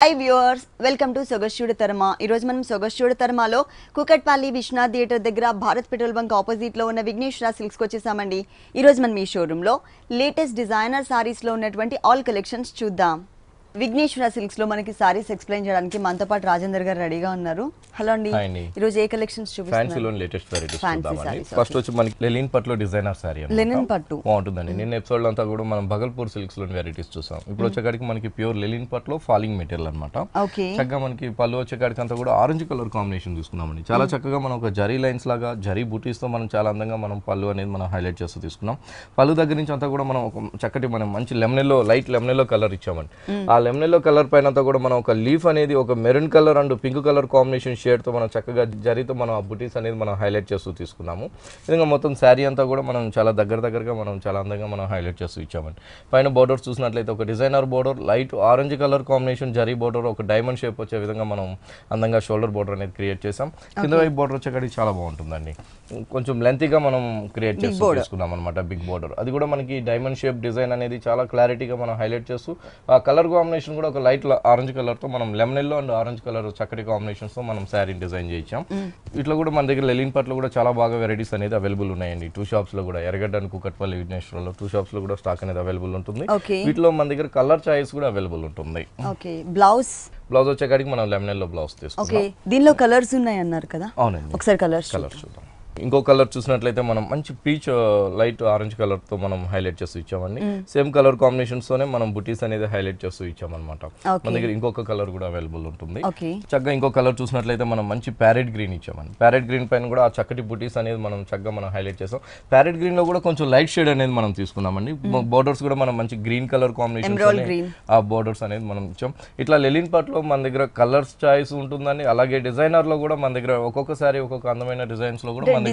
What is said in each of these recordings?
Hi viewers, welcome to Sogashchudu Tarama. ఈ రోజు మనం Sogashchudu Taramaలో కుకట్పల్లి విశ్వనాథ్ థియేటర్ దగ్గర భారత్ పెట్రోల్ బంక్ ఆపోజిట్ లో ఉన్న విఘ్నేశ్వర సిల్క్స్ కి వచ్చేసామండి. ఈ రోజు మనం ఈ షోరూమ్ లో లేటెస్ట్ డిజైనర్ సారీస్ లో ఉన్నటువంటి ఆల్ కలెక్షన్స్ చూద్దాం. విఘ్నేశ్వర సిల్క్స్ లో మనకి సారీస్ ఎక్స్ప్లెయిన్ చేయడానికి మనతో పాటు రాజేందర్ గారు రెడీగా ఉన్నారు. హలో అండి. ఈ రోజు ఏ కలెక్షన్స్ చూపిస్తున్నారు? ఫ్యాన్సీ లో లేటెస్ట్ వెరైటీస్ చూద్దామండి. ఫస్ట్ వచ్చి మనకి లెనిన్ పట్టులో డిజైనర్ సారీ అన్నమాట. లెనిన్ పట్టు బాగుంటుందండి. నిన్న ఎపిసోడ్ లో అంతా కూడా మనం భగల్పూర్ సిల్క్స్ లో వెరైటీస్ చూసాం. ఇప్పుడు వచ్చేకాడికి మనకి ప్యూర్ లెనిన్ పట్టులో ఫాలింగ్ మెటీరియల్ అన్నమాట. చక్కగా మనకి పళ్ళు వచ్చేకాడికి అంతా కూడా ఆరెంజ్ కలర్ కాంబినేషన్ తీసుకున్నామండి. చాలా చక్కగా మనం ఒక జరీ లైన్స్ లాగా జరీ బూటీస్ తో మనం చాలా అందంగా మనం పళ్ళు అనేది మనం హైలైట్ చేస్తూ తీసుకున్నాం. పళ్ళు దగ్గర నుంచి అంతా కూడా మనం ఒక చక్కటి మనం మంచి లెమనెల్లో లైట్ లెమనెల్లో కలర్ ఇచ్చామండి. ఆ లెమనెల్లో కలర్ పైన అంతా కూడా మనం ఒక లీఫ్ అనేది ఒక maroon colour and pink colour combination shade తో మనం చక్కగా జరీతో మనం ఆ బుటీస్ అనేది మనం హైలైట్ చేస్తూ తీసుకున్నాము. విధంగా మొత్తం శారీ అంతా కూడా మనం చాలా దగ్గరగా మనం చాలా అందంగా మనం హైలైట్ చేస్తూ ఇచ్చామండి. పైన బోర్డర్స్ చూసినట్లయితే ఒక designer border light orange colour combination zari border ఒక డైమండ్ షేప్ వచ్చే విధంగా మనం అందంగా షోల్డర్ బోర్డర్ అనేది క్రియేట్ చేసాం. కింద వైపు బోర్డర్ వచ్చేకాడికి చాలా బాగుంటుందండి. కొంచెం లెంతీగా మనం క్రియేట్ చేస్తూ తీసుకున్నాం అనమాట. బిగ్ బోర్డర్ అది కూడా మనకి డైమండ్ షేప్ డిజైన్ అనేది చాలా క్లారిటీగా మనం హైలైట్ చేస్తూ ఆ కలర్ కాంబినేషన్ కూడా ఒక లైట్ ఆరెంజ్ కలర్ తో మనం lemon yellow and orange colour చక్కటి కాంబినేషన్స్ తో మనం శారీ డిజైన్ చేయించాం. ఇట్లా కూడా మన దగ్గర లెనిన్ పట్లో కూడా చాలా బాగా వెరైటీస్ అనేది అవైలబుల్ ఉన్నాయండి. 2 షాప్స్ లో కూడా ఎర్రగడ్డ అండ్ కుకట్పల్లి విఘ్నేశ్వరంలో 2 షాప్స్ లో కూడా స్టాక్ అనేది అవైలబుల్ ఉంటుంది. వీటిలో మన దగ్గర కలర్ చాయిస్ కూడా అవైలబుల్ ఉంటుంది. బ్లౌజ్ వచ్చేకాడికి మనం లెమన్ ఎల్లో బ్లౌజ్ తీసుకుంటాం. దీనిలో కలర్స్ ఉన్నాయి అన్నారు కదా? అవునండి. ఒకసారి కలర్స్ చూద్దాం. ఇంకో కలర్ చూసినట్లయితే మనం మంచి పీచ్ లైట్ ఆరెంజ్ కలర్ తో మనం హైలైట్ చేస్తూ ఇచ్చామండి. సేమ్ కలర్ కాంబినేషన్స్ తోనే మనం బుటీస్ అనేది హైలైట్ చేస్తూ ఇచ్చామన్నమాట. మన దగ్గర ఇంకొక కలర్ కూడా అవైలబుల్ ఉంటుంది. చక్కగా ఇంకో కలర్ చూసినట్లయితే మనం మంచి ప్యారెట్ గ్రీన్ ఇచ్చామండి. ప్యారెట్ గ్రీన్ పైన కూడా ఆ చక్కటి బుటీస్ అనేది మనం చక్కగా మనం హైలైట్ చేసాం. ప్యారెట్ గ్రీన్ లో కూడా కొంచెం లైట్ షేడ్ అనేది మనం తీసుకున్నామండి. బోర్డర్స్ కూడా మనం మంచి గ్రీన్ కలర్ కాంబినేషన్ ఆ బోర్డర్స్ అనేది మనం ఇచ్చాం. ఇట్లా లెనిన్ పట్లో మన దగ్గర కలర్స్ చాయిస్ ఉంటుందండి. అలాగే డిజైనర్ లో కూడా మన దగ్గర ఒక్కొక్కసారి ఒక్కొక్క అందమైన డిజైన్స్ లో కూడా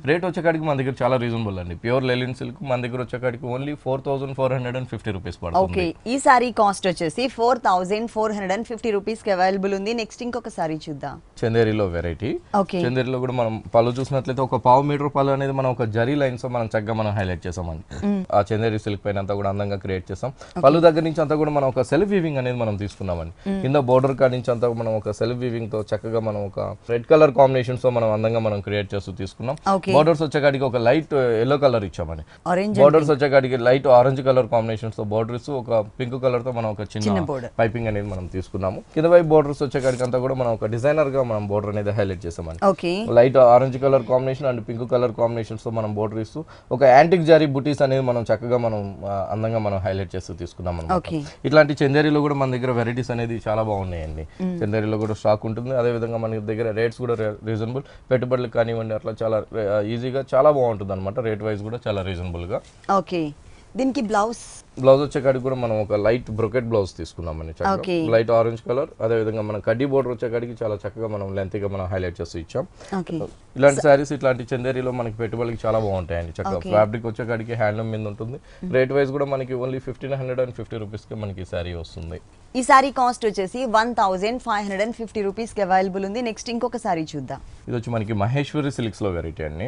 రేట్ వచ్చేకాడికి మన దగ్గర చాలా రీజనబుల్ అండి. ప్యూర్ లెనిన్ సిల్క్ మన దగ్గర వచ్చేకాడికి ఓన్లీ 4450 రూపీస్ పడుతుంది. ఈ సారీ కాస్ట్ వచ్చేసి 4450 రూపీస్ కి అవైలబుల్ ఉంది. నెక్స్ట్ ఇంకొక సారీ చూద్దాం. చందేరిలో వెరైటీ. చందేరిలో కూడా మనం పళ్ళు చూసినట్లయితే ఒక 1/2 మీటర్ పళ్ళు అనేది మనం ఒక జరీ లైన్స్ మనం చక్కగా మనం హైలైట్ చేసామండి. ఆ చందేరి సిల్క్ పైన అంతా కూడా అందంగా క్రియేట్ చేసాం. పళ్ళు దగ్గర నుంచి అంతా కూడా మనం ఒక సెల్ఫ్ వీవింగ్ అనేది మనం తీసుకున్నామండి. కింద బోర్డర్ కాడి నుంచి అంతా మనం ఒక సెల్ఫ్ వీవింగ్ తో చక్కగా మనం ఒక రెడ్ కలర్ కాంబినేషన్స్ తో మనం అందంగా మనం క్రియేట్ చేస్తూ తీసుకున్నాం. బోర్డర్స్ వచ్చేకాడికి ఒక లైట్ ఎల్లో కలర్ ఇచ్చామని. బోర్డర్స్ వచ్చేకాడికి లైట్ ఆరెంజ్ కలర్ కాంబినేషన్స్ తో బోర్డర్స్ ఒక పింక్ కలర్ తో మనం ఒక చిన్న పైపింగ్ అనేది మనం తీసుకున్నాము. కింద వైపు బోర్డర్స్ వచ్చేకాడికి అంతా కూడా మనం ఒక డిజైనర్ గా మనం బోర్డర్ అనేది హైలైట్ చేసామని. Light orange colour combination and pink colour combinations తో మనం బోర్డర్ ఇస్తూ ఒక యాంటిక్ జారీ బుటీస్ అనేది మనం చక్కగా మనం అందంగా మనం హైలైట్ చేస్తూ తీసుకున్నాం అనమాట. ఇట్లాంటి చందేరిలో కూడా మన దగ్గర వెరైటీస్ అనేది చాలా బాగున్నాయండి. చందేరిలో కూడా స్టాక్ ఉంటుంది. అదే విధంగా మన దగ్గర రేట్స్ కూడా రీజనబుల్, పెట్టుబడులు కానివ్వండి అట్లా చాలా ఈజీగా చాలా బాగుంటుంది అనమాట. రేట్ వైజ్ కూడా చాలా రీజనబుల్ గా. దీనికి బ్లౌజ్ వచ్చేకాడికి కూడా మనం ఒక లైట్ బ్రొకెట్ బ్లౌజ్ తీసుకున్నామని. లైట్ ఆరెంజ్ కలర్ అదే విధంగా మనం కడ్డీ బోర్డర్ వచ్చేకాడికి చాలా చక్కగా మనం లెంత్ గా మనం హైలైట్ చేస్తూ ఇచ్చాం. ఇలాంటి శారీస్ ఇట్లాంటి చందేరిలో మనకి పెట్టుబడికి చాలా బాగుంటాయండి. చక్కగా ఫ్యాబ్రిక్ వచ్చేకాడికి హ్యాండ్లూమ్ మీద ఉంటుంది. రేట్ వైజ్ కూడా మనకి ఓన్లీ 1550 రూపీస్ కి మనకి శారీ వస్తుంది. ఈ సారీ కాస్ట్ వచ్చేసి 1550 రూపీస్ కి అవైలబుల్ ఉంది. నెక్స్ట్ ఇంకొక సారీ చూద్దాం. ఇది వచ్చి మనకి మహేశ్వరి సిల్క్స్ లో వెరైటీ అండి.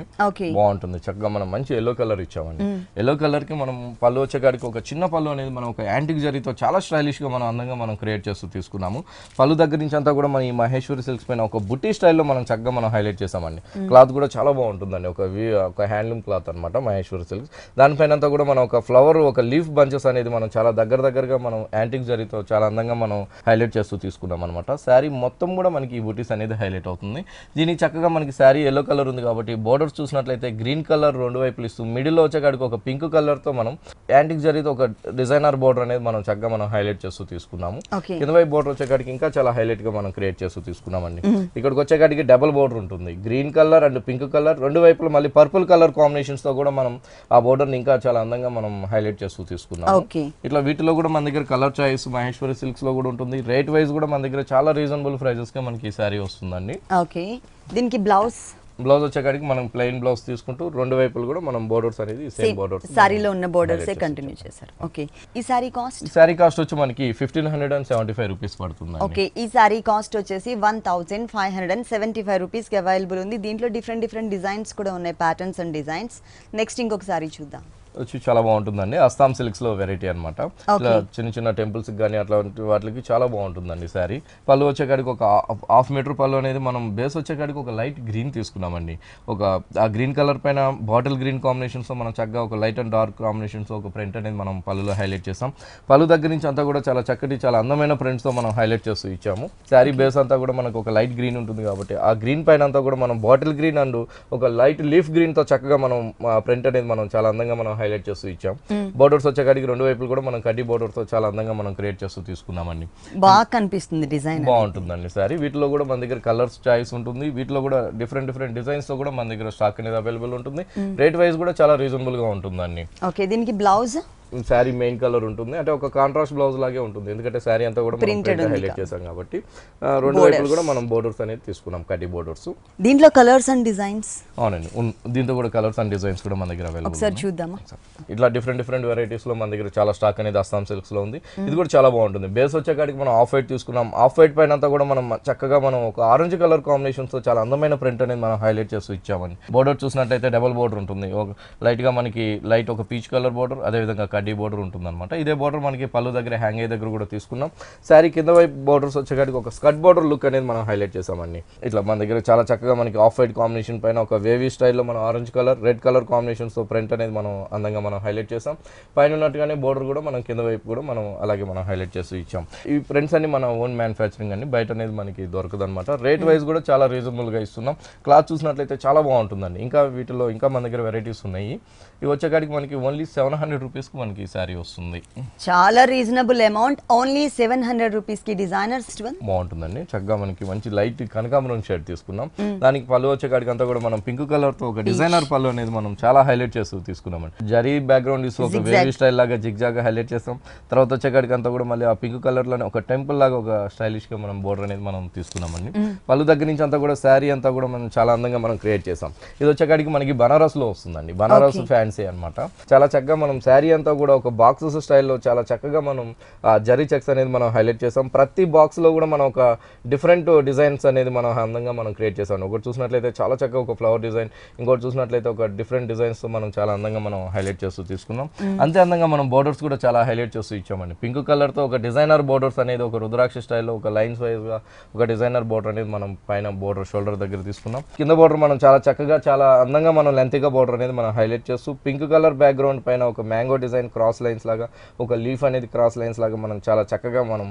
బాగుంటుంది. చక్కగా మనం మంచి ఎల్లో కలర్ ఇచ్చామండి. ఎల్లో కలర్ కి మనం పళ్ళు వచ్చేకాడికి ఒక చిన్న పళ్ళు అనేది మనం ఒక యాంటిక్ జరీతో చాలా స్టైలిష్ గా మనం అందంగా మనం క్రియేట్ చేస్తూ తీసుకున్నాము. పళ్ళు దగ్గర నుంచి అంతా కూడా మన ఈ మహేశ్వరి సిల్క్స్ పైన ఒక బుట్టి స్టైల్లో మనం చక్కగా మనం హైలైట్ చేసామండి. క్లాత్ కూడా చాలా బాగుంటుందండి. ఒక హ్యాండ్లూమ్ క్లాత్ అనమాట మహేశ్వరి సిల్క్స్. దానిపైన అంతా కూడా మనం ఒక ఫ్లవర్ ఒక లీఫ్ బంచెస్ అనేది మనం చాలా దగ్గరగా మనం యాంటిక్ జరీతో చాలా అందంగా మనం హైలైట్ చేస్తూ తీసుకున్నాం అనమాట. శారీ మొత్తం కూడా మనకి ఈ బూటీస్ అనేది హైలైట్ అవుతుంది. దీనికి చక్కగా మనకి శారీ ఎల్లో కలర్ ఉంది కాబట్టి బోర్డర్స్ చూసినట్లయితే గ్రీన్ కలర్ 2 వైపులు ఇస్తూ మిడిల్ లో వచ్చేకాడికి ఒక పింక్ కలర్ తో మనం యాంటిక్ జరీతో ఒక డిజైనర్ బోర్డర్ అనేది మనం చక్కగా మనం హైలైట్ చేస్తూ తీసుకున్నాము. కింద వైపు బోర్డర్ వచ్చేకాడికి ఇంకా చాలా హైలైట్ గా మనం క్రియేట్ చేస్తూ తీసుకున్నామండి. ఇక్కడికి వచ్చేకాడికి డబుల్ బోర్డర్ ఉంటుంది. Green colour and pink colour 2 వైపులు మళ్ళీ పర్పుల్ కలర్ కాంబినేషన్స్ తో కూడా మనం ఆ బోర్డర్ ని ఇంకా చాలా అందంగా మనం హైలైట్ చేస్తూ తీసుకున్నాము. ఇట్లా వీటిలో కూడా మన దగ్గర కలర్ చాయిస్ మహేశ్వరి సిల్క్స్ లో కూడా ఉంటుంది. రేట్ వైజ్ కూడా మన దగ్గర చాలా రీజనబుల్ ప్రైజెస్ గా మనకి ఈ సారీ వస్తుందండి. దీనికి బ్లౌజ్ వచ్చేకాడికి మనం ప్లెయిన్ బ్లౌజ్ తీసుకుంటూ 2 వైపులు కూడా మనం బోర్డర్స్ అనేది సేమ్ బోర్డర్స్ సారీలో ఉన్న బోర్డర్స్ కంటిన్యూ చేశారు. ఈ సారీ కాస్ట్ వచ్చి మనకి 1575 రూపీస్ పడుతుంది. ఈ సారీ కాస్ట్ వచ్చేసి 1575 రూపీస్ కి అవైలబుల్ ఉంది. దీంట్లో డిఫరెంట్ డిజైన్స్ కూడా ఉన్నాయి, ప్యాటర్న్స్ అండ్ డిజైన్స్. నెక్స్ట్ ఇంకొక సారీ చూద్దాం. వచ్చి చాలా బాగుంటుందండి. అస్సాం సిల్క్స్ లో వెరైటీ అనమాట. ఇట్లా చిన్న చిన్న టెంపుల్స్ కానీ అట్లాంటి వాటికి చాలా బాగుంటుందండి శారీ. పళ్ళు వచ్చేకాడికి ఒక 1/2 మీటర్ పళ్ళు అనేది మనం బేస్ వచ్చేకాడికి ఒక లైట్ గ్రీన్ తీసుకున్నామండి. ఒక ఆ గ్రీన్ కలర్ పైన బాటిల్ గ్రీన్ కాంబినేషన్స్ మనం చక్కగా ఒక లైట్ అండ్ డార్క్ కాంబినేషన్స్ ఒక ప్రింట్ అనేది మనం పళ్ళులో హైలైట్ చేస్తాం. పళ్ళు దగ్గర నుంచి అంతా కూడా చాలా చక్కటి చాలా అందమైన ప్రింట్స్ తో మనం హైలైట్ చేస్తూ ఇచ్చాము. శారీ బేస్ అంతా కూడా మనకు ఒక లైట్ గ్రీన్ ఉంటుంది కాబట్టి ఆ గ్రీన్ పైన అంతా కూడా మనం బాటిల్ గ్రీన్ అండ్ ఒక లైట్ లీఫ్ గ్రీన్ తో చక్కగా మనం ప్రింట్ అనేది మనం చాలా అందంగా మనం హైలైట్ చేస్తూ ఇచ్చాం. బోర్డర్స్ వచ్చేకాడికి 2 వైపులు కూడా మనం కడ్డీ బోర్డర్ తో చాలా అందంగా మనం క్రియేట్ చేస్తూ తీసుకున్నామండి. బాగా కనిపిస్తుంది డిజైన్, బాగుంటుందండి సారీ. వీటిలో కూడా మన దగ్గర కలర్స్ చాయిస్ ఉంటుంది. వీటిలో కూడా డిఫరెంట్ డిజైన్స్ తో కూడా మన దగ్గర స్టాక్ అనేది అవైలబుల్ ఉంటుంది. రేట్ వైజ్ కూడా చాలా రీజనబుల్ గా ఉంటుందండి. ఓకే, దీనికి బ్లౌజ్ శారీ మెయిన్ కలర్ ఉంటుంది, అంటే ఒక కాంట్రాస్ట్ బ్లౌజ్ లాగే ఉంటుంది. ఎందుకంటే శారీ అంతా కూడా హైలైట్ చేసాం కాబట్టి 2 వైపులు కూడా మనం బోర్డర్స్ అనేది తీసుకున్నాం, కడ్డీ బోర్డర్స్. దీంట్లో కలర్స్ అండ్ డిజైన్స్ అవునండి, దీంతో కూడా కలర్స్ అండ్ డిజైన్స్ కూడా మన దగ్గర అవైలబుల్. ఒకసారి చూద్దామా? ఇట్లా డిఫరెంట్ వెరైటీస్ లో మన దగ్గర చాలా స్టాక్ అనేది అస్సాం సిల్క్స్ లో ఉంది. ఇది కూడా చాలా బాగుంటుంది. బేస్ వచ్చేకాడికి మనం ఆఫ్ వైట్ తీసుకున్నాం. ఆఫ్ వైట్ పైన అంతా కూడా మనం చక్కగా మనం ఒక ఆరెంజ్ కలర్ కాంబినేషన్స్ తో చాలా అందమైన ప్రింట్ అనేది మనం హైలైట్ చేస్తూ ఇచ్చామని. బోర్డర్ చూసినట్లయితే డబుల్ బోర్డర్ ఉంటుంది. ఒక లైట్ గా మనకి లైట్ ఒక పీచ్ కలర్ బోర్డర్, అదే విధంగా కడ్డీ బోర్డర్ ఉంటుంది అనమాట. ఇదే బోర్డర్ మనకి పళ్ళు దగ్గర హ్యాంగ్ అయ్యే దగ్గర కూడా తీసుకున్నాం. శారీ కింద వైపు బోర్డర్స్ వచ్చేకాడికి ఒక స్కర్ట్ బోర్డర్ లుక్ అనేది మనం హైలైట్ చేసామండి. ఇట్లా మన దగ్గర చాలా చక్కగా మనకి ఆఫ్ వైట్ కాంబినేషన్ పైన ఒక వేవీ స్టైల్లో మనం orange colour, red colour combinations తో ప్రింట్ అనేది మనం అందంగా మనం హైలైట్ చేసాం. పైన ఉన్నట్టుగానే బోర్డర్ కూడా మనం కింద వైపు కూడా మనం అలాగే మనం హైలైట్ చేస్తూ ఇచ్చాం. ఈ ప్రింట్స్ అన్ని మన ఓన్ మ్యానుఫ్యాక్చరింగ్ అండి, బయట అనేది మనకి దొరకదు అనమాట. రేట్ వైజ్ కూడా చాలా రీజనబుల్ గా ఇస్తున్నాం. క్లాత్ చూసినట్లయితే చాలా బాగుంటుందండి. ఇంకా వీటిలో ఇంకా మన దగ్గర వెరైటీస్ ఉన్నాయి. ఇవి వచ్చేకాడికి మనకి ఓన్లీ 700 రూపీస్ కి మనకి శారీ వస్తుంది. చాలా రీజనబుల్ అమౌంట్, ఓన్లీ 700 రూపీస్ కి డిజైనర్ బాగుంటుందండి. చక్కగా మనకి మంచి లైట్ కనకాంబరం షేడ్ తీసుకున్నాం. దానికి పళ్ళు వచ్చేకాడికి అంతా కూడా మనం పింక్ కలర్ తో ఒక డిజైనర్ పళ్ళు అనేది మనం చాలా హైలైట్ చేస్తూ తీసుకున్నామండి. జరీ బ్యాక్గ్రౌండ్ ఇస్తూ ఒక వేవీ స్టైల్ లాగా జిగ్జాగ్ హైలైట్ చేస్తాం. తర్వాత వచ్చేకాడికి అంతా కూడా మళ్ళీ ఆ పింక్ కలర్ లోనే ఒక టెంపుల్ లాగా ఒక స్టైలిష్ గా మనం బోర్డర్ అనేది మనం తీసుకున్నామండి. పళ్ళు దగ్గర నుంచి అంతా కూడా శారీ అంతా కూడా మనం చాలా అందంగా మనం క్రియేట్ చేసాం. ఇది వచ్చేకాడికి మనకి బనారస్ లో వస్తుందండి, బనారస్ ఫ్యాన్సీ అనమాట. చాలా చక్కగా మనం శారీ అంతా కూడా ఒక బాక్సెస్ స్టైల్లో చాలా చక్కగా మనం జరీ చెక్స్ అనేది మనం హైలైట్ చేసాం. ప్రతి బాక్స్ లో కూడా మనం ఒక డిఫరెంట్ డిజైన్స్ అనేది మనం అందంగా మనం క్రియేట్ చేసాం. ఒకటి చూసినట్లయితే చాలా చక్కగా ఒక ఫ్లవర్ డిజైన్, ఇంకోటి చూసినట్లయితే ఒక డిఫరెంట్ డిజైన్స్ తో మనం చాలా అందంగా మనం హైలైట్ చేస్తూ తీసుకున్నాం. అంతే అందంగా మనం బోర్డర్స్ కూడా చాలా హైలైట్ చేస్తూ ఇచ్చామండి. పింక్ కలర్ తో ఒక డిజైనర్ బోర్డర్స్ అనేది ఒక రుద్రాక్ష స్టైల్లో ఒక లైన్స్ వైజ్ గా ఒక డిజైనర్ బోర్డర్ అనేది మనం పైన బోర్డర్ షోల్డర్ దగ్గర తీసుకున్నాం. కింద బోర్డర్ మనం చాలా చక్కగా చాలా అందంగా మనం లెంతీగా బోర్డర్ అనేది మనం హైలైట్ చేస్తూ పింక్ కలర్ బ్యాక్గ్రౌండ్ పైన ఒక మ్యాంగో డిజైన్ క్రాస్ లైన్స్ లాగా, ఒక లీఫ్ అనేది క్రాస్ లైన్స్ లాగా మనం చాలా చక్కగా మనం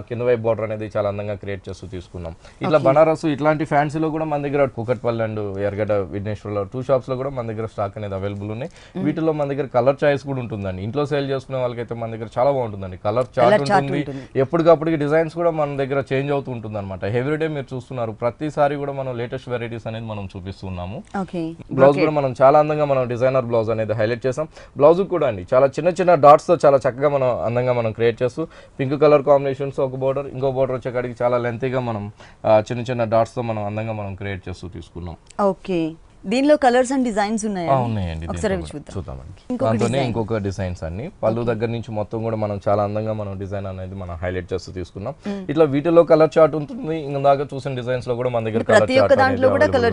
కింద వైపు బోర్డర్ అనేది చాలా అందంగా క్రియేట్ చేస్తూ తీసుకున్నాం. ఇట్లా బనారస్ ఇట్లాంటి ఫ్యాన్సీలో కూడా మన దగ్గర కుకట్పల్లి అండ్ ఎర్రగడ్డ విఘ్నేశ్వర్లో 2 షాప్స్ లో కూడా మన దగ్గర స్టాక్ అనేది అవైలబుల్ ఉన్నాయి. వీటిలో మన దగ్గర కలర్ చాయిస్ కూడా ఉంటుందండి. ఇంట్లో సేల్ చేసుకునే వాళ్ళకైతే మన దగ్గర చాలా బాగుంటుందండి. కలర్ చార్ట్ ఉంటుంది, ఎప్పటికప్పటికి డిజైన్స్ కూడా మన దగ్గర చేంజ్ అవుతూ ఉంటుంది అనమాట. ఎవ్రీడే మీరు చూస్తున్నారు, ప్రతిసారి కూడా మనం లేటెస్ట్ వెరైటీస్ అనేది మనం చూపిస్తున్నాము. బ్లౌజ్ కూడా మనం చాలా అందంగా మనం డిజైనర్ బ్లౌజ్ అనేది హైలైట్ చేసాం. బ్లౌజ్ కూడా అండి చాలా చిన్న డాట్స్ తో చాలా చక్కగా మనం అందంగా మనం క్రియేట్ చేస్తూ పింక్ కలర్ కాంబినేషన్స్ ఒక బోర్డర్, ఇంకో బోర్డర్ వచ్చేకాడికి చాలా లెంతీగా మనం చిన్న డాట్స్ తో మనం అందంగా మనం క్రియేట్ చేస్తూ తీసుకున్నాం. ఓకే, దీనిలో కలర్స్ అండ్ డిజైన్స్ ఉన్నాయండి. చూద్దామండి. దాంతోనే ఇంకొక డిజైన్స్ అన్ని పళ్ళు దగ్గర నుంచి మొత్తం కూడా మనం చాలా అందంగా మనం డిజైన్ అనేది మనం హైలైట్ చేస్తూ తీసుకున్నాం. ఇట్లా వీటిలో కలర్ చార్ట్ ఉంటుంది. ఇందాక చూసిన డిజైన్స్ లో కూడా మన దగ్గర కలర్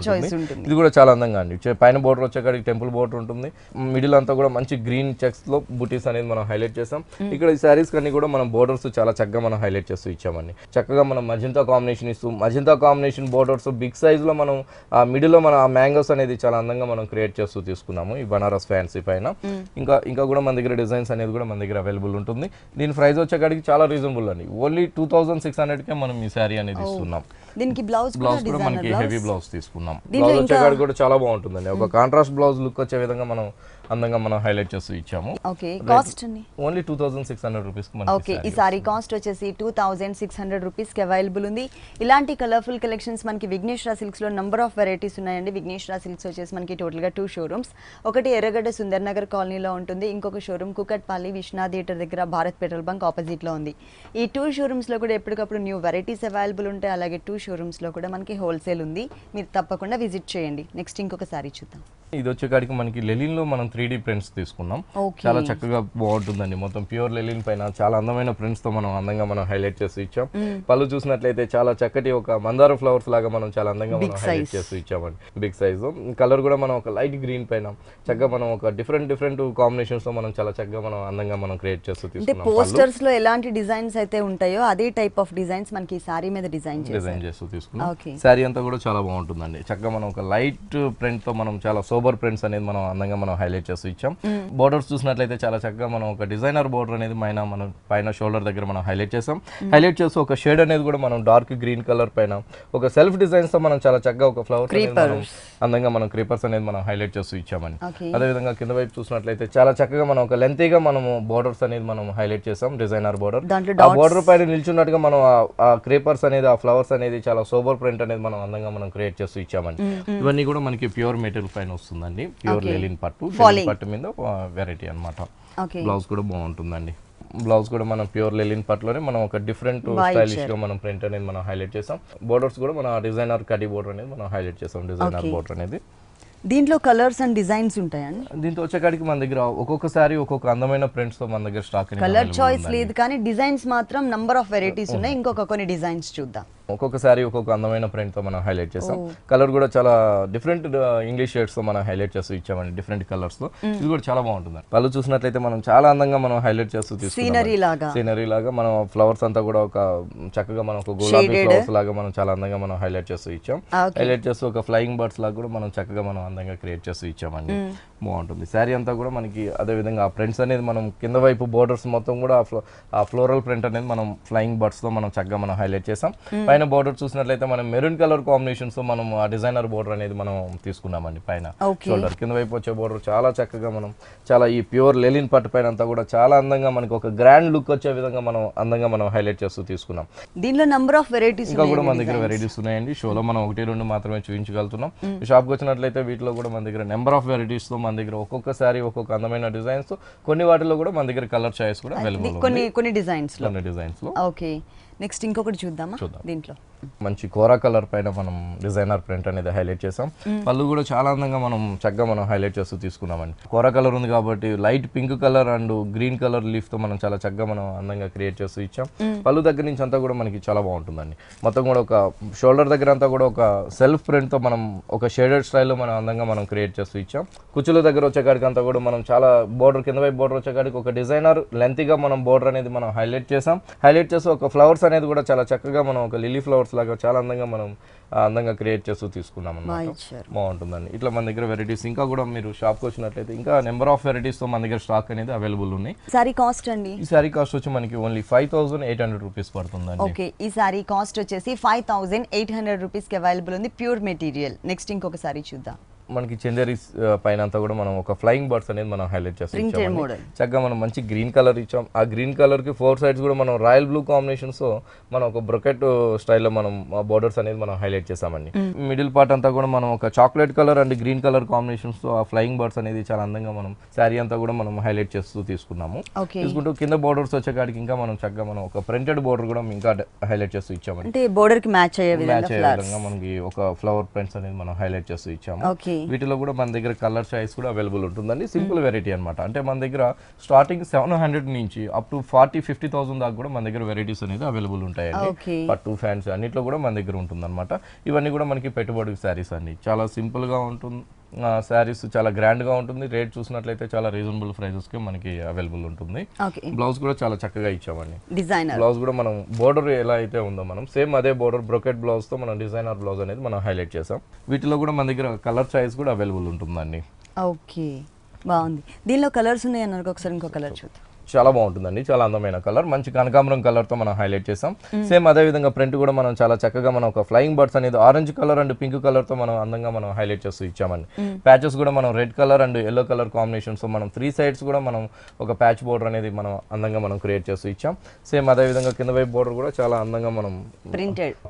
చార్ట్ ఉంటుంది. ఇది కూడా చాలా అందంగా అండి. పైన బోర్డర్ వచ్చేకాడికి టెంపుల్ బోర్డర్ ఉంటుంది. మిడిల్ అంతా కూడా మంచి గ్రీన్ చెక్స్ లో బూటీస్ అనేది మనం హైలైట్ చేసాం. ఇక్కడ ఈ శారీస్ కన్నీ కూడా మనం బోర్డర్స్ చాలా చక్కగా మనం హైలైట్ చేస్తూ ఇచ్చామండి. చక్కగా మనం మజంతా కాంబినేషన్ ఇస్తూ magenta combination borders big size లో మనం ఆ మిడిల్ లో మన మ్యాంగోస్ అనేది చాలా అందంగా మనం క్రియేట్ చేస్తూ తీసుకున్నాము ఈ బనారస్ ఫ్యాన్సీ పైన. ఇంకా కూడా మన దగ్గర డిజైన్స్ అనేది కూడా మన దగ్గర అవైలబుల్ ఉంటుంది. దీని ప్రైస్ వచ్చేకాడికి చాలా రీజనబుల్ అండి. ఓన్లీ 2600 కే మనం ఈ శారీ అనేది ఇస్తున్నాం. దీనికి బ్లౌజ్ కూడా మనకి హెవీ బ్లౌజ్ తీసుకున్నాం. బ్లౌజ్ వచ్చేకాడికి కూడా చాలా బాగుంటుందండి. ఒక కాంట్రాస్ట్ బ్లౌజ్ లుక్ వచ్చే విధంగా మనం అందంగా మనం హైలైట్ చేస్తూ ఇచ్చాము. ఓకే, కాస్ట్ ఓన్లీ 2600 రూపీస్ కి. ఓకే, ఈ సారీ కాస్ట్ వచ్చేసి 2600 రూపీస్ కి అవైలబుల్ ఉంది. ఇలాంటి కలర్ఫుల్ కలెక్షన్స్ మనకి విఘ్నేశ్వర సిల్క్స్ లో నంబర్ ఆఫ్ వెరైటీస్ ఉన్నాయండి. విఘ్నేశ్వర సిల్క్స్ వచ్చేసి మనకి టోటల్ గా 2 షోరూమ్స్. ఒకటి ఎర్రగడ్డ సుందర్ నగర్ కాలనీలో ఉంటుంది, ఇంకొక షోరూమ్ కుకట్పల్లి విశ్వనాథ్ థియేటర్ దగ్గర భారత్ పెట్రోల్ బంక్ ఆపోజిట్ లో ఉంది. ఈ 2 షోరూమ్స్ లో కూడా ఎప్పటికప్పుడు న్యూ వెరైటీస్ అవైలబుల్ ఉంటాయి. అలాగే 2 షోరూమ్స్ లో కూడా మనకి హోల్సేల్ ఉంది. మీరు తప్పకుండా విజిట్ చేయండి. నెక్స్ట్ ఇంకొక సారీ చూద్దాం. ఇది వచ్చేకాడికి మనకి లెలిన్ లో మనం 3D ప్రింట్స్ తీసుకున్నాం. చాలా చక్కగా బాగుంటుందండి. మొత్తం ప్యూర్ లెలిన్ పైన చాలా అందమైన ప్రింట్స్ తో మనం అందంగా మనం హైలైట్ చేసి ఇచ్చాం. పళ్ళు చూసినట్లయితే చాలా చక్కటి ఒక మందార ఫ్లవర్స్ లాగా మనం చాలా అందంగా మనం హైలైట్ చేసి ఇచ్చామండి. బిగ్ సైజ్ కలర్ కూడా మనం ఒక లైట్ గ్రీన్ పైన చక్కగా మనం ఒక డిఫరెంట్ కాంబినేషన్స్ తో మనం చాలా చక్కగా మనం అందంగా మనం క్రియేట్ చేస్తూ తీసుకున్నాం. పోస్టర్స్ లో ఎలాంటి డిజైన్స్ అయితే ఉంటాయో అదే టైప్ ఆఫ్ డిజైన్స్ మనకి సారీ మీద డిజైన్ చేస్తూ తీసుకున్నాం. సారీ అంతా కూడా చాలా బాగుంటుందండి. చక్కగా మనం ఒక లైట్ ప్రింట్ తో మనం చాలా సోబర్ ప్రింట్స్ అనేది మనం అందంగా మనం హైలైట్ చేస్తూ ఇచ్చాం. బోర్డర్స్ చూసినట్లయితే చాలా చక్కగా మనం ఒక డిజైనర్ బోర్డర్ అనేది మనం పైన షోల్డర్ దగ్గర మనం హైలైట్ చేసాం. హైలైట్ చేస్తూ ఒక షేడ్ అనేది కూడా మనం డార్క్ గ్రీన్ కలర్ పైన ఒక సెల్ఫ్ డిజైన్స్ తో మనం చాలా చక్కగా ఒక ఫ్లవర్స్ అనేది మనం అందంగా మనం క్రీపర్స్ అనేది మనం హైలైట్ చేస్తూ ఇచ్చామని. అదే విధంగా కింద వైపు చూసినట్లయితే చాలా చక్కగా మనం ఒక లెంతీగా మనము బోర్డర్స్ అనేది మనం హైలైట్ చేసాం. డిజైనర్ బోర్డర్, ఆ బోర్డర్ పైన నిల్చున్నట్టుగా మనం ఆ క్రీపర్స్ అనేది ఆ ఫ్లవర్స్ అనేది చాలా సోబర్ ప్రింట్ అనేది మనం అందంగా మనం క్రియేట్ చేస్తూ ఇచ్చామని. ఇవన్నీ కూడా మనకి ప్యూర్ మెటీరియల్ పైన వస్తుందండి. ప్యూర్ లెలిన్ పట్టు మీద వెరైటీ అన్నమాట. బ్లౌజ్ కూడా బాగుంటుందండి. బ్లౌజ్ కూడా మనం ప్యూర్ లెలిన్ పట్టులోనే మనం ఒక డిఫరెంట్ స్టైలిష్ గా మనం ప్రింట్ అనేది మనం హైలైట్ చేసాం. బోర్డర్స్ కూడా మన డిజైనర్ కడి బోర్డర్ అనేది మనం హైలైట్ చేసాం. డిజైనర్ బోర్డర్ అనేది దీంట్లో కలర్స్ అండ్ డిజైన్స్ ఉంటాయండి. దీంతో వచ్చేకాడికి మన దగ్గర ఒక్కొక్కసారి ఒక్కొక్క అందమైన ప్రింట్స్ తో మన దగ్గర స్టాక్ కలర్ చాయిస్ లేదు కానీ డిజైన్స్ మాత్రం నంబర్ ఆఫ్ వెరైటీస్ ఉన్నాయి. ఇంకొక కొన్ని డిజైన్స్ చూద్దాం. ఒక్కొక్కసారి ఒక్కొక్క అందమైన ప్రింట్ తో మనం హైలైట్ చేసాం. కలర్ కూడా చాలా డిఫరెంట్ ఇంగ్లీష్ షేడ్స్ తో మనం హైలైట్ చేస్తూ ఇచ్చామండి. డిఫరెంట్ కలర్స్ తో ఇది కూడా చాలా బాగుంటుంది. పళ్ళు చూసినట్లయితే మనం చాలా అందంగా మనం హైలైట్ చేస్తూ సీనరీ లాగా మనం ఫ్లవర్స్ అంతా కూడా ఒక చక్కగా మనం ఒక గులాబీ ఫ్లవర్స్ లాగా మనం చాలా అందంగా మనం హైలైట్ చేస్తూ ఇచ్చాం. హైలైట్ చేస్తూ ఒక ఫ్లయింగ్ బర్డ్స్ లాగా కూడా మనం చక్కగా మనం అందంగా క్రియేట్ చేస్తూ ఇచ్చామండి. బాగుంటుంది. శారీ అంతా కూడా మనకి అదే విధంగా ఆ ప్రింట్స్ అనేది మనం కింద వైపు బోర్డర్స్ మొత్తం కూడా ఆ ఫ్లోరల్ ప్రింట్ అనేది మనం ఫ్లయింగ్ బర్డ్స్ తో మనం చక్కగా మనం హైలైట్ చేసాం. పైన బోర్డర్ చూసినట్లయితే మనం మెరూన్ కలర్ కాంబినేషన్స్ తో మనం ఆ డిజైనర్ బోర్డర్ అనేది మనం తీసుకున్నామండి. పైన షోల్డర్ కింద వైపు వచ్చే బోర్డర్ చాలా చక్కగా మనం చాలా ఈ ప్యూర్ లెలిన్ పట్టు పైన అంతా కూడా చాలా అందంగా మనకి ఒక గ్రాండ్ లుక్ వచ్చే విధంగా మనం అందంగా మనం హైలైట్ చేస్తూ తీసుకున్నాం. దీనిలో నంబర్ ఆఫ్ వెరైటీస్ ఇంకా కూడా మన దగ్గర వెరైటీస్ ఉన్నాయండి. షోలో మనం 1-2 మాత్రమే చూపించగలుగుతున్నాం. షాప్కి వచ్చినట్లయితే వీటిలో కూడా మన దగ్గర నెంబర్ ఆఫ్ వెరైటీస్ తో మన దగ్గర ఒక్కొక్కసారి ఒక్కొక్క అందమైన డిజైన్స్ కొన్ని వాటిలో కూడా మన దగ్గర కలర్ చాయిస్ కూడా అవైలబుల్ కొన్ని డిజైన్స్ లో. ఓకే, నెక్స్ట్ ఇంకొకటి చూద్దామా. దీంట్లో మంచి కోరా కలర్ పైన మనం డిజైనర్ ప్రింట్ అనేది హైలైట్ చేసాం. పళ్ళు కూడా చాలా అందంగా మనం చక్కగా మనం హైలైట్ చేస్తూ తీసుకున్నామండి. కోరా కలర్ ఉంది కాబట్టి light pink colour and green colour leaf తో మనం చాలా చక్కగా మనం అందంగా క్రియేట్ చేస్తూ ఇచ్చాం. పళ్ళు దగ్గర నుంచి అంతా కూడా మనకి చాలా బాగుంటుందండి. మొత్తం కూడా ఒక షోల్డర్ దగ్గర అంతా కూడా ఒక సెల్ఫ్ ప్రింట్ తో మనం ఒక షేడెడ్ స్టైల్లో మనం అందంగా మనం క్రియేట్ చేస్తూ ఇచ్చాం. కుచ్చుల దగ్గర వచ్చేకాడికి అంతా కూడా మనం చాలా బోర్డర్ కింద వైపు బోర్డర్ వచ్చేకాడికి ఒక డిజైనర్ లెంతీగా మనం బోర్డర్ అనేది మనం హైలైట్ చేసాం. హైలైట్ చేసి ఒక ఫ్లవర్స్ అనేది కూడా చాలా చక్కగా మనం ఒక లిల్లీ ఫ్లవర్స్ లాగా చాలా అందంగా మనం అందంగా క్రియేట్ చేస్తూ తీసుకున్నాం అన్నమాట. బాగుంటుందండి. ఇట్లా మన దగ్గర వెరైటీస్ ఇంకా కూడా మీరు షాప్కి వచ్చినట్లయితే ఇంకా నెంబర్ ఆఫ్ వెరైటీస్ తో మన దగ్గర స్టాక్ అనేది అవైలబుల్ ఉన్నాయి. సారీ కాస్ట్ అండి? ఈ సారీ కాస్ట్ వచ్చి మనకి ఓన్లీ 5800 రూపీస్ పడుతుందండి. ఓకే, ఈ సారీ కాస్ట్ వచ్చేసి 5800 రూపీస్ కి అవైలబుల్ ఉంది, ప్యూర్ మెటీరియల్. నెక్స్ట్ ఇంకొక సారీ చూద్దాం. మనకి చందేరి పైన అంతా కూడా మనం ఒక ఫ్లయింగ్ బర్డ్స్ అనేది మనం హైలైట్ చేస్తాం. చక్కగా మనం మంచి గ్రీన్ కలర్ ఇచ్చాం. ఆ గ్రీన్ కలర్ కి 4 సైడ్స్ కూడా మనం రాయల్ బ్లూ కాంబినేషన్స్ తో మనం ఒక బ్రొకెట్ స్టైల్లో మనం బోర్డర్స్ అనేది మనం హైలైట్ చేసామండి. మిడిల్ పార్ట్ అంతా కూడా మనం ఒక chocolate colour and green colour combinations తో ఆ ఫ్లయింగ్ బర్డ్స్ అనేది చాలా అందంగా మనం శారీ అంతా కూడా మనం హైలైట్ చేస్తూ తీసుకున్నాము. తీసుకుంటూ కింద బోర్డర్స్ వచ్చేకాడికి ఇంకా మనం చక్కగా మనం ఒక ప్రింటెడ్ బోర్డర్ కూడా ఇంకా హైలైట్ చేస్తూ ఇచ్చామండి. అంటే బోర్డర్ కి మ్యాచ్ అయ్యే విధంగా మనకి ఒక ఫ్లవర్ ప్రింట్స్ అనేది మనం హైలైట్ చేస్తూ ఇచ్చాము. వీటిలో కూడా మన దగ్గర కలర్ చాయిస్ కూడా అవైలబుల్ ఉంటుందండి. సింపుల్ వెరైటీ అనమాట. అంటే మన దగ్గర స్టార్టింగ్ 700 నుంచి అప్ టు 40-50,000 దాకా కూడా మన దగ్గర వెరైటీస్ అనేది అవైలబుల్ ఉంటాయండి. పట్టు ఫ్యాన్స్ అన్నిట్లో కూడా మన దగ్గర ఉంటుంది అనమాట. ఇవన్నీ కూడా మనకి పెట్టుబడి శారీస్ అండి. చాలా సింపుల్ గా ఉంటుంది. శారీస్ చాలా గ్రాండ్ గా ఉంటుంది. రేట్ చూసినట్లయితే చాలా రీజనబుల్ ప్రైజెస్ కి మనకి అవైలబుల్ ఉంటుంది. బ్లౌజ్ కూడా చాలా చక్కగా ఇచ్చామండి. బ్లౌజ్ కూడా మనం బోర్డర్ ఎలా అయితే ఉందో మనం సేమ్ అదే బోర్డర్ బ్రొకెట్ బ్లౌజ్ తో మనం డిజైనర్ బ్లౌజ్ అనేది మనం హైలైట్ చేసాం. వీటిలో కూడా మన దగ్గర కలర్ చాయిస్ కూడా అవైలబుల్ ఉంటుందండి. ఓకే, బాగుంది. దీనిలో కలర్స్ ఉన్నాయి అన్నారు, ఒకసారి ఇంకో కలర్ చూద్దాం. చాలా బాగుంటుందండి. చాలా అందమైన కలర్, మంచి కనకాంబరం కలర్ తో మనం హైలైట్ చేసాం. సేమ్ అదే విధంగా ప్రింట్ కూడా మనం చాలా చక్కగా మనం ఒక ఫ్లయింగ్ బర్డ్స్ అనేది orange colour and pink colour తో మనం అందంగా మనం హైలైట్ చేస్తూ ఇచ్చామండి. ప్యాచెస్ కూడా మనం red colour and yellow colour combinations తో మనం 3 సైడ్స్ కూడా మనం ఒక ప్యాచ్ బోర్డర్ అనేది మనం అందంగా మనం క్రియేట్ చేస్తూ ఇచ్చాం. సేమ్ అదే విధంగా కింద వైపు బోర్డర్ కూడా చాలా అందంగా మనం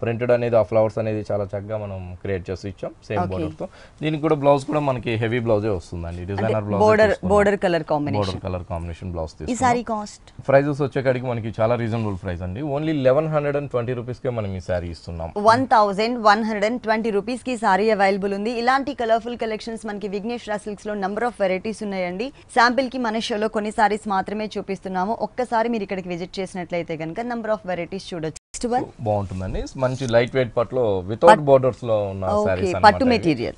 ప్రింటెడ్ అనేది ఆ ఫ్లవర్స్ అనేది చాలా చక్కగా మనం క్రియేట్ చేస్తూ ఇచ్చాం సేమ్ బోర్డర్ తో. దీనికి కూడా బ్లౌజ్ కూడా మనకి హెవీ బ్లౌజే వస్తుందండి. Designer blouse, border colour combination blouse తీసుకుంటాం. సారీ కాస్ట్ ప్రైజెస్ వచ్చేకాడికి మనకి చాలా రీజనబుల్ ప్రైస్ అండి. ఓన్లీ 1120 రూపీస్కే మనం ఈ శారీ ఇస్తున్నాం. 1120 రూపీస్ కి సారీ అవైలబుల్ ఉంది. ఇలాంటి కలర్ఫుల్ కలెక్షన్స్ మనకి విఘ్నేశ్వర సిల్క్స్ లో నంబర్ ఆఫ్ వెరైటీస్ ఉన్నాయండి. శాంపిల్ కి మన షోలో కొన్ని సారీస్ మాత్రమే చూపిస్తున్నాము. ఒక్కసారి మీరు ఇక్కడికి విజిట్ చేసినట్లయితే కనుక నంబర్ ఆఫ్ వెరైటీస్ చూడొచ్చు. బాగుంటుందండి. మంచి లైట్ వెయిట్ పట్లో వితౌట్ బోర్డర్స్ లో ఉన్న సారీస్ పట్టు మెటీరియల్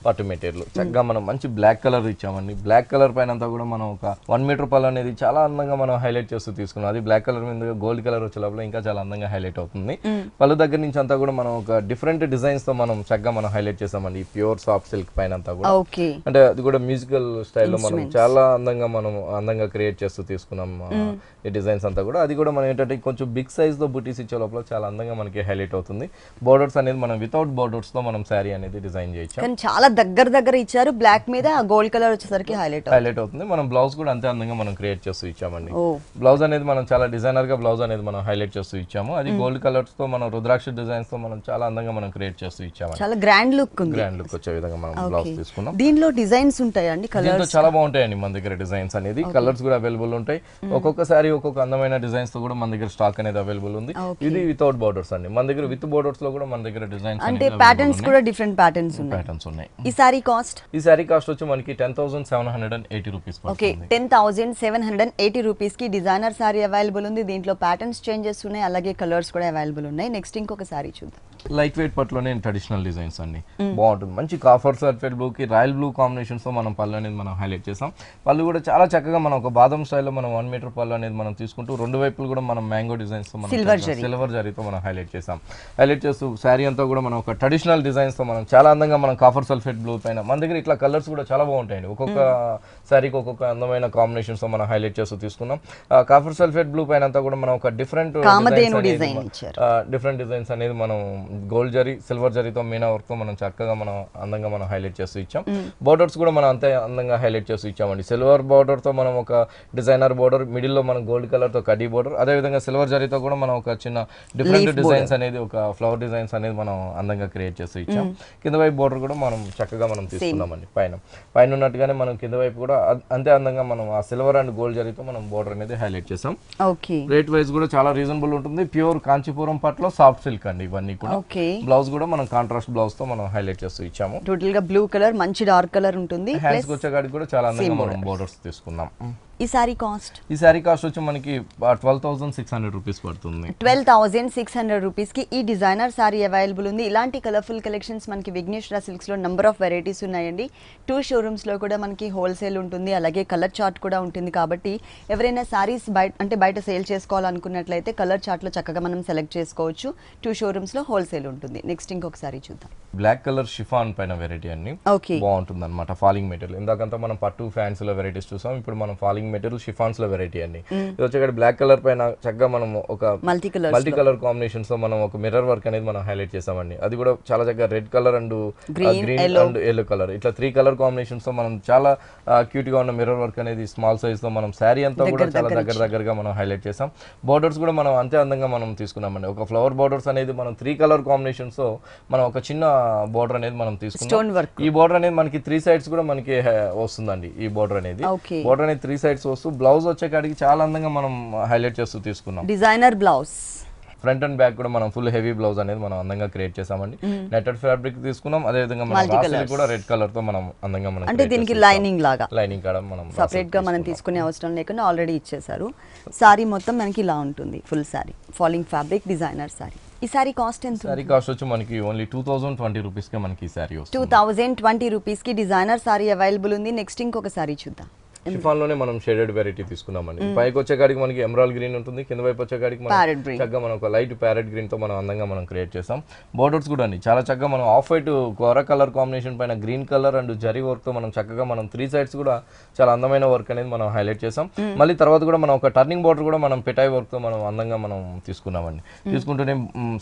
చక్కగా మనం మంచి బ్లాక్ కలర్ ఇచ్చామండి. బ్లాక్ కలర్ పైన అంతా కూడా మనం ఒక 1 మీటర్ పళ్ళు అనేది చాలా అందంగా మనం హైలైట్ చేస్తూ తీసుకున్నాం. అది బ్లాక్ కలర్ మీద గోల్డ్ కలర్ వచ్చే లోపల ఇంకా చాలా అందంగా హైలైట్ అవుతుంది. పళ్ళు దగ్గర నుంచి అంతా కూడా మనం ఒక డిఫరెంట్ డిజైన్స్ తో మనం చక్కగా మనం హైలైట్ చేసామండి. ప్యూర్ సాఫ్ట్ సిల్క్ పైన అంతా కూడా అంటే అది కూడా మ్యూజికల్ స్టైల్లో మనం చాలా అందంగా క్రియేట్ చేస్తూ తీసుకున్నాం ఈ డిజైన్స్ అంతా కూడా. అది కూడా మనం ఏంటంటే కొంచెం బిగ్ సైజ్ తో బుటీస్ ఇచ్చే లోపల చాలా అందంగా మనకి హైలైట్ అవుతుంది. బోర్డర్స్ అనేది మనం వితౌట్ బోర్డర్స్ తో మనం శారీ అనేది డిజైన్ చేయొచ్చు. కానీ చాలా దగ్గర ఇచ్చారు. బ్లాక్ మీద గోల్డ్ కలర్ వచ్చేసరికి హైలైట్ అవుతుంది. మనం బ్లౌజ్ కూడా అంతే అందంగా మనం క్రియేట్ చేస్తూ ఇచ్చామండి. బ్లౌజ్ అనేది మనం చాలా డిజైనర్ గా బ్లౌజ్ అనేది మనం హైలైట్ చేస్తూ ఇచ్చాము. అది గోల్డ్ కలర్స్ తో మనం రుద్రాక్ష డిజైన్స్ తో మనం చాలా అందంగా మనం క్రియేట్ చేస్తూ ఇచ్చాము. చాలా గ్రాండ్ లుక్ వచ్చే విధంగా మనం బ్లౌజ్ తీసుకున్నాం. దీనిలో డిజైన్స్ ఉంటాయండి. కలర్స్ చాలా బాగుంటాయండి మన దగ్గర. డిజైన్స్ అనేది కలర్స్ కూడా అవైలబుల్ ఉంటాయి. ఒక్కొక్క సారీ ఒక్కొక్క అందమైన డిజైన్స్ తో కూడా మన దగ్గర స్టాక్ అనేది అవైలబుల్ ఉంది. ఇది వితౌట్ బోర్డర్స్ అండి. మన దగ్గర విత్ బోర్డర్స్ లో కూడా మన దగ్గర డిజైన్స్ అంటే ప్యాటర్న్స్ కూడా డిఫరెంట్ ప్యాటర్న్స్ ఉన్నాయి. ఈ సారీ కాస్ట్ వచ్చి మనకి 10,780 రూపీస్. ఓకే, 10,780 రూపీస్ కి డిజైనర్ సారీ అవైలబుల్ ఉంది. దీంట్లో ప్యాటర్న్స్ చేంజెస్ ఉన్నాయి, అలాగే కలర్స్ కూడా అవైలబుల్ ఉన్నాయి. నెక్స్ట్ ఇంకొక సారీ చూద్దాం. లైట్ వెయిట్ పట్లోనే ట్రెడిషనల్ డిజైన్స్ అండి. బాగుంటుంది. మంచి కాఫర్ సర్ఫెట్ బ్లూ కి రాయల్ బ్లూ కాంబినేషన్స్ తో మనం పళ్ళు అనేది మనం హైలైట్ చేసాం. పళ్ళు కూడా చాలా చక్కగా మనం ఒక బాదం స్టైల్లో మనం 1 మీటర్ పళ్ళు అనేది మనం తీసుకుంటూ రెండు వైపులు కూడా మనం మ్యాంగో డిజైన్స్ తో మనం సిల్వర్ జరీతో మనం హైలైట్ చేసాం. హైలైట్ చేస్తూ శారీ అంతా కూడా మనం ఒక ట్రెడిషనల్ డిజైన్స్ తో మనం చాలా అందంగా మనం కాఫర్ సల్ఫేట్ బ్లూ పైన మన దగ్గర ఇట్లా కలర్స్ కూడా చాలా బాగుంటాయండి. ఒక్కొక్క శారీకి ఒక్కొక్క అందమైన కాంబినేషన్స్ తో మనం హైలైట్ చేస్తూ తీసుకున్నాం. కాఫర్ సల్ఫేట్ బ్లూ పైన అంతా కూడా మనం ఒక డిఫరెంట్ డిజైన్స్ అనేది మనం గోల్డ్ జరీ సిల్వర్ జరీతో మీనా వర్క్ తో మనం చక్కగా మనం అందంగా మనం హైలైట్ చేస్తూ ఇచ్చాం. బోర్డర్స్ కూడా మనం అంతే అందంగా హైలైట్ చేస్తూ ఇచ్చామండి. సిల్వర్ బోర్డర్ తో మనం ఒక డిజైనర్ బోర్డర్, మిడిల్ లో మనం గోల్డ్ కలర్ తో కడీ బోర్డర్, అదే విధంగా సిల్వర్ జరీతో కూడా మనం ఒక చిన్న డిఫరెంట్ డిజైన్స్ అనేది ఒక ఫ్లవర్ డిజైన్స్ అనేది మనం అందంగా క్రియేట్ చేస్తూ ఇచ్చాం. కింద వైపు బోర్డర్ కూడా మనం చక్కగా మనం తీసుకున్నామండి. పైన ఉన్నట్టుగానే మనం కింద వైపు కూడా అంతే అందంగా మనం ఆ సిల్వర్ అండ్ గోల్డ్ జరీతో మనం బోర్డర్ అనేది హైలైట్ చేసాం. రేట్ వైజ్ కూడా చాలా రీజనబుల్ ఉంటుంది. ప్యూర్ కాంచీపురం పట్లో సాఫ్ట్ సిల్క్ అండి ఇవన్నీ కూడా. బ్లౌజ్ కూడా మనం కాంట్రాస్ట్ బ్లౌజ్ తో మనం హైలైట్ చేస్తూ ఇచ్చాము. టోటల్ గా బ్లూ కలర్, మంచి డార్క్ కలర్ ఉంటుంది. హ్యాండ్స్ వచ్చేకాడికి కూడా చాలా అందంగా మనం బోర్డర్స్ తీసుకున్నాం. ఈ సారీ కాస్ట్ వచ్చి మనకి 12,600 రూపీస్ పడుతుంది. 12,600 రూపీస్ కి ఈ డిజైనర్ సారీ అవైలబుల్ ఉంది. ఇలాంటి కలర్ఫుల్ కలెక్షన్స్ మనకి విఘ్నేశ్వర సిల్క్స్ లో నంబర్ ఆఫ్ వెరైటీస్ ఉన్నాయండి. 2 షోరూమ్స్ లో కూడా మనకి హోల్సేల్ ఉంటుంది, అలాగే కలర్ చార్ట్ కూడా ఉంటుంది. కాబట్టి ఎవరైనా సారీస్ బయట సేల్ చేసుకోవాలనుకున్నట్లయితే కలర్ చార్ట్ లో చక్కగా మనం సెలెక్ట్ చేసుకోవచ్చు. 2 షోరూమ్స్ లో హోల్సేల్ ఉంటుంది. నెక్స్ట్ ఇంకొక సారీ చూద్దాం. బ్లాక్ కలర్ షిఫాన్ పైన వెరైటీ అండి. బాగుంటుంది అనమాట. Falling material. ఇందాకంతా మనం పట్టు ఫ్యాన్స్ లో వెరైటీస్ చూసాం. ఇప్పుడు మనం ఫాలింగ్ మెటీరియల్ షిఫాన్స్ లో వెరైటీ అండి. ఇది వచ్చేక్కడ బ్లాక్ కలర్ పైన చక్కగా మనం ఒక మల్టీ కలర్ కాంబినేషన్స్ తో మనం ఒక మిర్రర్ వర్క్ అనేది మనం హైలైట్ చేసామండి. అది కూడా చాలా చక్కగా red colour and green and yellow colour, ఇట్లా 3 కలర్ కాంబినేషన్స్ తో మనం చాలా క్యూట్ గా ఉన్న మిర్రర్ వర్క్ అనేది స్మాల్ సైజ్ తో మనం శారీ అంతా కూడా చాలా దగ్గరగా మనం హైలైట్ చేసాం. బోర్డర్స్ కూడా మనం అంతే అందంగా మనం తీసుకున్నామండి. ఒక ఫ్లవర్ బోర్డర్స్ అనేది మనం 3 కలర్ కాంబినేషన్స్ తో మనం ఒక చిన్న బోర్డర్ అనేది మనం తీసుకున్నాం. ఈ బోర్డర్ అనేది మనకి 3 సైడ్స్ కూడా మనకి వస్తుందండి. ఈ బోర్డర్ అనేది 3 సైడ్స్ వస్తూ బ్లౌజ్ వచ్చేకాడికి చాలా అందంగా మనం హైలైట్ చేస్తూ తీసుకున్నాం. Designer blouse front and back కూడా మనం ఫుల్ హెవీ బ్లౌజ్ అనేది మనం అందంగా క్రియేట్ చేసామండి. నెట్టెడ్ ఫ్యాబ్రిక్ తీసుకున్నాం. అదే విధంగా మనం కూడా రెడ్ కలర్ తో మనం అందంగా మనం అంటే దీనికి లైనింగ్ కాడ మనం సెపరేట్ గా మనం తీసుకునే అవసరం లేకుండా ఆల్రెడీ ఇచ్చేసారు. సారీ మొత్తం మనకి ఇలా ఉంటుంది. Full sorry falling fabric designer sorry. ఈ సారీ కాస్ట్ ఎంత? సారీ కాస్ట్ వచ్చి మనకి ఓన్లీ 2020 రూపీస్ కే మనకి ఈ సారీ వస్తుంది. 2020 రూపీస్ కి డిజైనర్ సారీ అవైలబుల్ ఉంది. నెక్స్ట్ ఇంకొక సారీ చూద్దాం. షిఫాన్ లోనే మనం షేడెడ్ వెరైటీ తీసుకున్నామండి. పైకి వచ్చేకాడికి మనకి ఎమరాల్డ్ గ్రీన్ ఉంటుంది. కింద వైపు వచ్చేకాడికి చక్కగా మనం ఒక లైట్ ప్యారెట్ గ్రీన్ తో మనం అందంగా మనం క్రియేట్ చేసాం. బోర్డర్స్ కూడా అండి చాలా చక్కగా మనం ఆఫ్ వైట్ కోర కలర్ కాంబినేషన్ పైన green colour and zari work తో మనం చక్కగా మనం 3 సైడ్స్ కూడా చాలా అందమైన వర్క్ అనేది మనం హైలైట్ చేసాం. మళ్ళీ తర్వాత కూడా మనం ఒక టర్నింగ్ బోర్డర్ కూడా మనం పెటాయ్ వర్క్ తో మనం అందంగా మనం తీసుకున్నామండి. తీసుకుంటూనే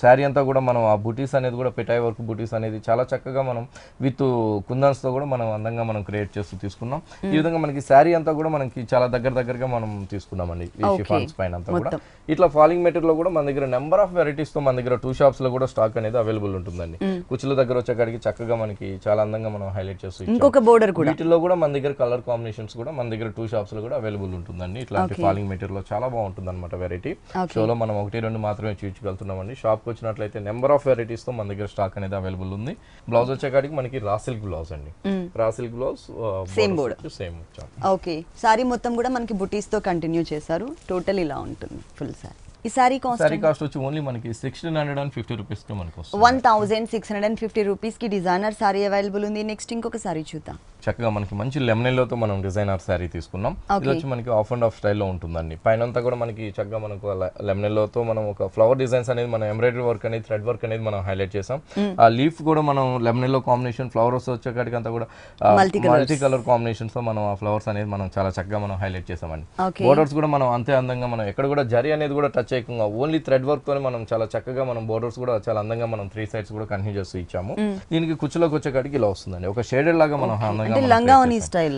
శారీ అంతా కూడా మనం ఆ బూటీస్ అనేది కూడా పెటాయ్ వర్క్ బూటీస్ అనేది చాలా చక్కగా మనం విత్ కుందన్స్ తో కూడా మనం అందంగా మనం క్రియేట్ చేస్తూ తీసుకున్నాం. ఈ విధంగా మనకి శారీ అంతా కూడా మనకి చాలా దగ్గరగా మనం తీసుకున్నామండి ఈ షిఫాన్స్ పైన అంతా కూడా. ఇట్లా ఫాలింగ్ మెటీరియల్ లో కూడా మన దగ్గర నెంబర్ ఆఫ్ వెరైటీస్ తో మన దగ్గర 2 షాప్స్ లో కూడా స్టాక్ అనేది అవైలబుల్ ఉంటుందండి. కుచ్చుల దగ్గర వచ్చేకాడికి చక్కగా మనకి చాలా అందంగా మనం హైలైట్ చేస్తూ ఇంకొక బోర్డర్ కూడా వీటిలో కూడా మన దగ్గర కలర్ కాంబినేషన్స్ కూడా మన దగ్గర 2 షాప్స్ లో కూడా అవైలబుల్ ఉంటుందండి. ఇట్లాంటి ఫాలింగ్ మెటీరియల్ లో చాలా బాగుంటుంది అనమాట వెరైటీ. షోలో మనం 1-2 మాత్రమే చూపించగలుగుతున్నామండి. షాప్ కి వచ్చినట్లయితే నెంబర్ ఆఫ్ వెరైటీస్ తో మన దగ్గర స్టాక్ అనేది అవైలబుల్ ఉంది. బ్లౌజ్ వచ్చేకాడికి మనకి రా సిల్క్ బ్లౌజ్ అండి. Raw silk blouse same border same. Okay, sorry మొత్తం కూడా మనకి బుటీస్ తో కంటిన్యూ చేశారు. టోటల్ ఇలా ఉంటుంది ఫుల్ సారీ. ఈ సారీ కాస్ట్ వచ్చి ఓన్లీ మనకి 1650 రూపీస్ కి మనకి వస్తుంది. 1650 రూపీస్ కి డిజైనర్ సారీ అవైలబుల్ ఉంది. నెక్స్ట్ ఇంకొక సారీ చూద్దాం. చక్కగా మనకి మంచి లెమనెల్లోతో మనం డిజైనర్ శారీ తీసుకున్నాం. ఇది వచ్చి మనకి ఆఫ్ అండ్ ఆఫ్ స్టైల్లో ఉంటుందండి. పైన అంతా కూడా మనకి చక్కగా మనకు లెమనెల్లోతో మనం ఒక ఫ్లవర్ డిజైన్స్ అనేది మనం ఎంబ్రాయిడరీ వర్క్ అనేది థ్రెడ్ వర్క్ అనేది మనం హైలైట్ చేసాం. ఆ లీఫ్ కూడా మనం లెమనెల్లో కాంబినేషన్ ఫ్లవర్స్ వచ్చేకాడికి అంతా కూడా మల్టీ కలర్ కాంబినేషన్స్ తో మనం ఆ ఫ్లవర్స్ అనేది మనం చాలా చక్కగా మనం హైలైట్ చేసామండి. బోర్డర్స్ కూడా మనం అంతే అందంగా మనం ఎక్కడ కూడా జరీ అనేది కూడా టచ్ చేయకుండా ఓన్లీ థ్రెడ్ వర్క్ తో మనం చాలా చక్కగా మనం బోర్డర్స్ కూడా చాలా అందంగా మనం 3 సైడ్స్ కూడా కంటిన్యూ చేస్తూ ఇచ్చాము. దీనికి కుచ్చులోకి వచ్చేకాడికి ఇలా వస్తుందండి. ఒక షేడెడ్ లాగా మనం లంగావని స్టైల్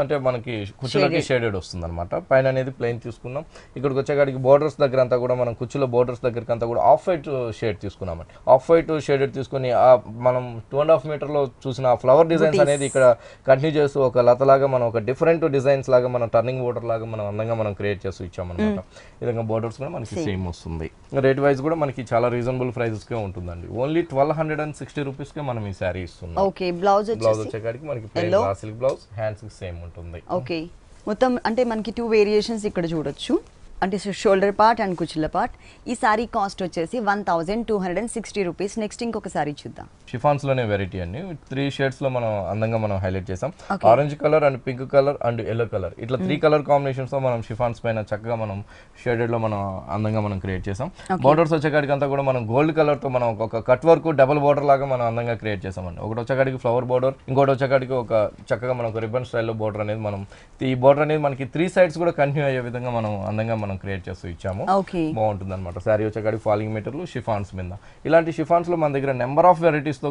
అంటే మనకి కుచ్చులకి షేడెడ్ వస్తుంది అనమాట. పైన అనేది ప్లెయిన్ తీసుకున్నాం. ఇక్కడికి వచ్చేకాడికి బోర్డర్స్ దగ్గర అంతా కూడా మనం కుచ్చుల బోర్డర్స్ దగ్గరికి అంతా కూడా ఆఫ్ వైట్ షేడ్ తీసుకున్నామండి. ఆఫ్ వైట్ షేడెడ్ తీసుకుని మనం 2.5 మీటర్ లో చూసిన ఫ్లవర్ డిజైన్స్ అనేది ఇక్కడ కంటిన్యూ చేస్తూ ఒక లతలాగా మనం ఒక డిఫరెంట్ డిజైన్స్ లాగా మనం టర్నింగ్ బోర్డర్ లాగా మనం అందంగా మనం క్రియేట్ చేస్తూ ఇచ్చామన్నమాట. ఈ విధంగా బోర్డర్స్ కూడా మనకి సేమ్ వస్తుంది. రేట్ వైజ్ కూడా మనకి చాలా రీజనబుల్ ప్రైజెస్ కే ఉంటుందండి. ఓన్లీ 1260 రూపీస్ కే మనం ఈ శారీ ఇస్తున్నాం. ఓకే, బ్లౌజ్ వచ్చేకాడికి మనకి plain raw silk blouse, hands కి సేమ్ ఉంటుంది. ఓకే, మొత్తం అంటే మనకి 2 వేరియేషన్స్ ఇక్కడ చూడొచ్చు. అంటే షోల్డర్ పార్ట్ అండ్ కుచ్చుల పార్ట్. ఈ సారీ కాస్ట్ వచ్చేసి 1260 రూపీస్. నెక్స్ట్ ఇంకొక సారీ చూద్దాం. షిఫాన్స్ లోనే వెరైటీ అండి. 3 షేడ్స్ లో మనం అందంగా మనం హైలైట్ చేసాం. Orange colour and pink colour and yellow colour ఇట్లా 3 కలర్ కాంబినేషన్స్ తో మనం షిఫాన్స్ పైన చక్కగా మనం షేడెడ్ లో మనం అందంగా మనం క్రియేట్ చేసాం. బోర్డర్స్ వచ్చేకాడికి అంతా కూడా మనం గోల్డ్ కలర్ తో మనం ఒక కట్ వర్క్ డబుల్ బోర్డర్ లాగా మనం అందంగా క్రియేట్ చేసామండి. ఒకటి వచ్చేకాడికి ఫ్లవర్ బోర్డర్, ఇంకోటి వచ్చేకాడికి ఒక చక్కగా మనం ఒక రిబ్బన్ స్టైల్లో బోర్డర్ అనేది మనం ఈ బోర్డర్ అనేది మనకి 3 సైడ్స్ కూడా కంటిన్యూ అయ్యే విధంగా మనం అందంగా మనం క్రియేట్ చేస్తూ ఇచ్చాము. బాగుంటుంది అనమాట. శారీ వచ్చేకాడికి ఫాలింగ్ మెటీరియల్ షిఫాన్స్ మీద. ఇలాంటి షిఫాన్స్ లో మన దగ్గర నెంబర్ ఆఫ్ వెరైటీస్ తో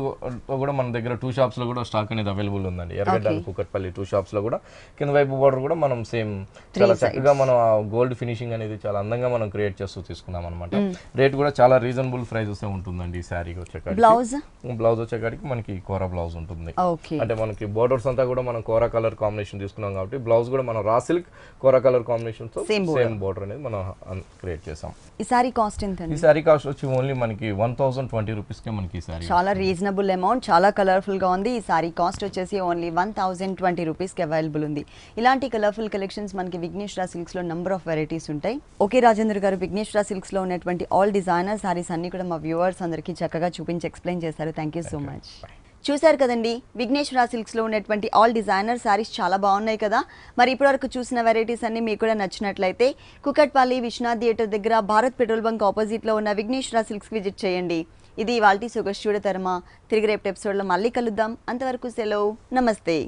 కూడా మన దగ్గర 2 షాప్స్ లో కూడా స్టాక్ అనేది అవైలబుల్ ఉందండి. ఎర్రగడ్డ అండ్ కూకట్పల్లి 2 షాప్స్ లో కూడా కింద వైపు బోర్డర్ కూడా మనం సేమ్ చాలా చక్కగా మనం గోల్డ్ ఫినిషింగ్ అనేది చాలా అందంగా మనం క్రియేట్ చేస్తూ తీసుకున్నాం అనమాట. రేట్ కూడా చాలా రీజనబుల్ ప్రైజెస్ ఉంటుందండి ఈ శారీ వచ్చేకాడికి. బ్లౌజ్ వచ్చేకాడికి మనకి కోరా బ్లౌజ్ ఉంటుంది. అంటే మనకి బోర్డర్స్ అంతా కూడా మనం కోరా కలర్ కాంబినేషన్ తీసుకున్నాం కాబట్టి బ్లౌజ్ కూడా మనం రా సిల్క్ కోరా కలర్ కాంబినేషన్ తో సేమ్ బోర్డర్ అనేది మనం క్రియేట్ చేసాం. ఈ సారీ కాస్ట్ ఎంత? ఈ సారీ కాస్ట్ వచ్చి ఓన్లీ మనకి 1020 రూపీస్ కే మనకి ఈ సారీ. చాలా రీజనబుల్ అమౌంట్, చాలా కలర్ఫుల్ గా ఉంది. ఈ సారీ కాస్ట్ వచ్చేసి ఓన్లీ 1020 రూపీస్ కి అవైలబుల్ ఉంది. ఇలాంటి కలర్ఫుల్ కలెక్షన్స్ మనకి విఘ్నేశ్వర సిల్క్స్ లో నంబర్ ఆఫ్ వెరైటీస్ ఉంటాయి. ఓకే రాజేంద్ర గారు, విఘ్నేశ్వర సిల్క్స్ లో ఉన్నటువంటి ఆల్ డిజైనర్ సారీస్ అన్ని కూడా మా వ్యూవర్స్ అందరికీ చక్కగా చూపించి ఎక్స్ప్లెయిన్ చేశారు. Thank you so much. చూశారు కదండి, విఘ్నేశ్వర సిల్క్స్ లో ఉన్నటువంటి ఆల్ డిజైనర్ సారీస్ చాలా బాగున్నాయి కదా. మరి ఇప్పటివరకు చూసిన వెరైటీస్ అన్ని మీకు కూడా నచ్చినట్లయితే కుకట్పల్లి విశ్వనాథ్ థియేటర్ దగ్గర భారత్ పెట్రోల్ బంక్ ఆపోజిట్ లో ఉన్న విఘ్నేశ్వర సిల్క్స్ విజిట్ చేయండి. ఇది ఇవాల్టి సొగస్యూడ తరమ. తిరిగి రేపటి ఎపిసోడ్ లో మళ్ళీ కలుద్దాం. అంతవరకు సెలవు, నమస్తే.